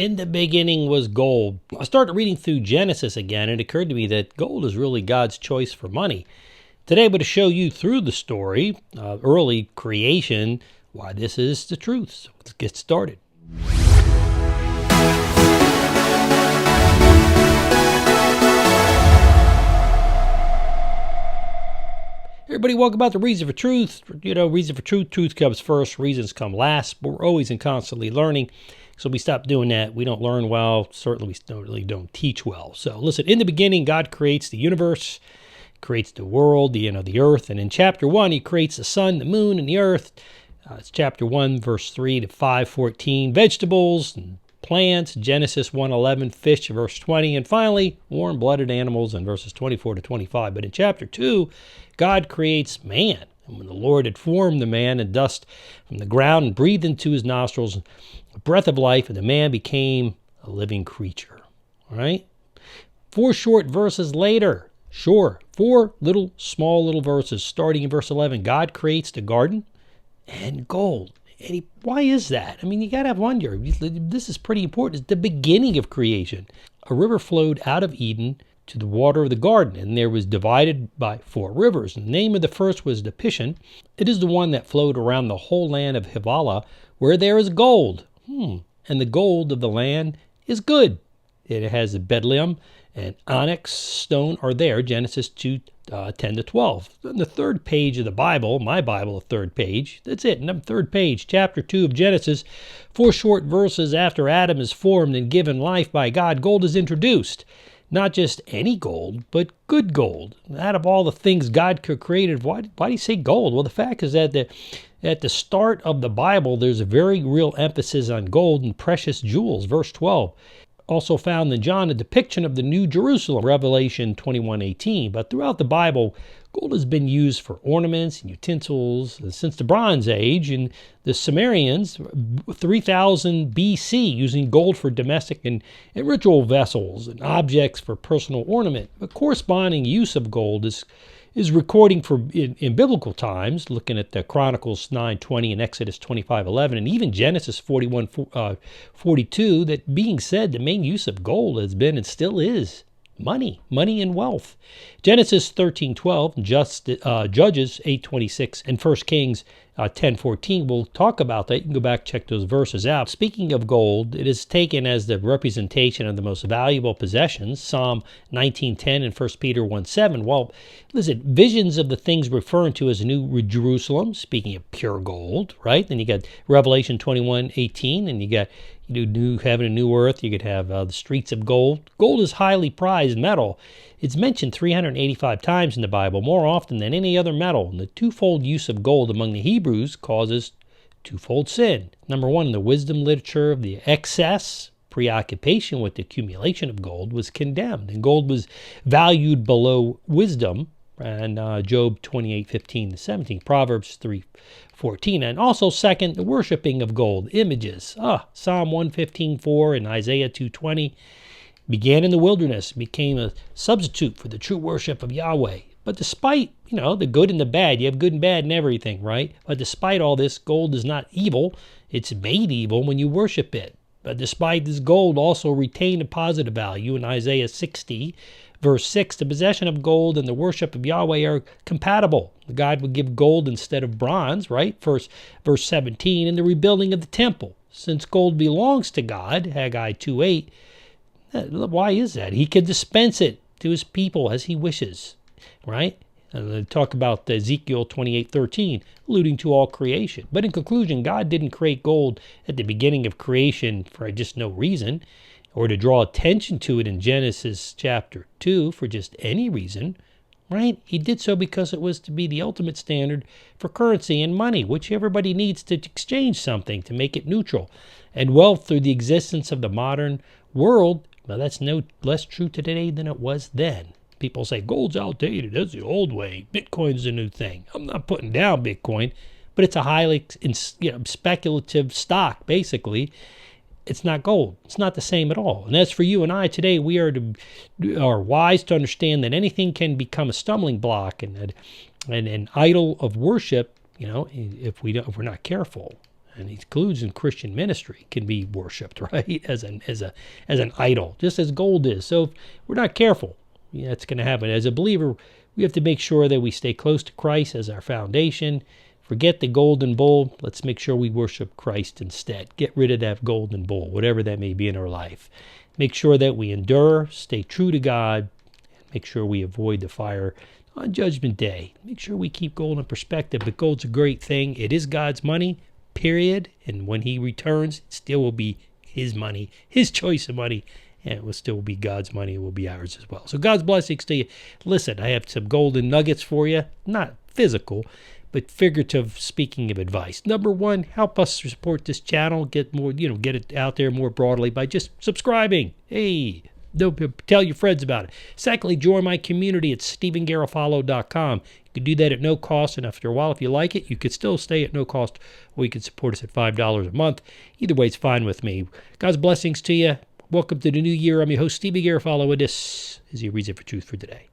In the beginning was gold. I started reading through Genesis again, and it occurred to me that gold is really God's choice for money. Today I'm going to show you through the story, early creation, why this is the truth. So let's get started. Everybody, welcome back to Reason for Truth. Reason for Truth. Truth comes first. Reasons come last. But we're always and constantly learning. So we stop doing that. We don't learn well. Certainly we don't teach well. So listen, in the beginning, God creates the universe, creates the world, the earth. And in chapter 1, he creates the sun, the moon, and the earth. It's chapter 1, verse 3 to 5:14. Vegetables and plants, Genesis 1:11, fish, verse 20. And finally, warm-blooded animals in verses 24 to 25. But in chapter 2, God creates man. And when the Lord had formed the man in dust from the ground and breathed into his nostrils a breath of life, and the man became a living creature. All right? 4 short verses later, four small little verses, starting in verse 11, God creates the garden and gold. And why is that? I mean, you got to wonder. This is pretty important. It's the beginning of creation. A river flowed out of Eden to the water of the garden, and there was divided by 4 rivers. And the name of the first was the Pishon. It is the one that flowed around the whole land of Havilah, where there is gold. And the gold of the land is good. It has bdellium and onyx stone are there, Genesis 2, 10 to 12. On the third page of the Bible, my Bible, the third page, that's it, third page, chapter 2 of Genesis, 4 short verses after Adam is formed and given life by God, gold is introduced. Not just any gold, but good gold. Out of all the things God created, why do you say gold? Well, the fact is that at the start of the Bible, there's a very real emphasis on gold and precious jewels. Verse 12. Also found in John a depiction of the New Jerusalem, Revelation 21:18. But throughout the Bible, gold has been used for ornaments and utensils since the Bronze Age, and the Sumerians, 3000 BC, using gold for domestic and ritual vessels and objects for personal ornament. A corresponding use of gold is recording in biblical times, looking at the Chronicles 9:20 and Exodus 25:11, and even Genesis 41:42, that being said, the main use of gold has been and still is money and wealth. Genesis 13:12, Judges 8:26, and 1 Kings 10:14. We'll talk about that. You can go back, check those verses out. Speaking of gold, it is taken as the representation of the most valuable possessions, Psalm 19:10 and 1 Peter 1:7. Well, listen, visions of the things referring to as New Jerusalem, speaking of pure gold, right? Then you got Revelation 21:18, and you got new heaven and new earth. You could have the streets of gold. Gold is highly prized metal. It's mentioned 385 times in the Bible, more often than any other metal. And the twofold use of gold among the Hebrews causes twofold sin. Number one, in the wisdom literature of the excess preoccupation with the accumulation of gold was condemned, and gold was valued below wisdom. And Job 28:15-17, Proverbs 3:14. And also, second, the worshiping of gold, images. Psalm 115:4 and Isaiah 2:20 began in the wilderness, became a substitute for the true worship of Yahweh. But despite, the good and the bad, you have good and bad in everything, right? But despite all this, gold is not evil. It's made evil when you worship it. But despite this, gold also retained a positive value. In Isaiah 60, verse 6, the possession of gold and the worship of Yahweh are compatible. God would give gold instead of bronze, right? Verse 17, in the rebuilding of the temple. Since gold belongs to God, Haggai 2:8, why is that? He can dispense it to his people as he wishes, right? And talk about Ezekiel 28:13, alluding to all creation. But in conclusion, God didn't create gold at the beginning of creation for just no reason, or to draw attention to it in Genesis chapter 2 for just any reason, right? He did so because it was to be the ultimate standard for currency and money, which everybody needs to exchange something to make it neutral. And wealth through the existence of the modern world, well, that's no less true today than it was then. People say gold's outdated. That's the old way. Bitcoin's the new thing. I'm not putting down Bitcoin, but it's a highly speculative stock, basically. It's not gold. It's not the same at all. And as for you and I today, we are wise to understand that anything can become a stumbling block and an idol of worship, if we're not careful. and it includes in Christian ministry, can be worshipped, right, as an idol, just as gold is. So if we're not careful, that's going to happen. As a believer, we have to make sure that we stay close to Christ as our foundation. Forget the golden bull. Let's make sure we worship Christ instead. Get rid of that golden bull, whatever that may be in our life. Make sure that we endure, stay true to God, and make sure we avoid the fire on Judgment Day. Make sure we keep gold in perspective. But gold's a great thing. It is God's money, period. And when he returns, it still will be his money, his choice of money. And it will still be God's money. It will be ours as well. So God's blessings to you. Listen, I have some golden nuggets for you. Not physical, but figurative speaking of advice. Number one, help us support this channel. Get more, get it out there more broadly by just subscribing. Hey, tell your friends about it. Secondly, join my community at StephenGarofalo.com. You can do that at no cost, and after a while, if you like it, you could still stay at no cost, or you can support us at $5 a month. Either way, it's fine with me. God's blessings to you. Welcome to the new year. I'm your host, Stephen Garofalo, and this is your Reason for Truth for today.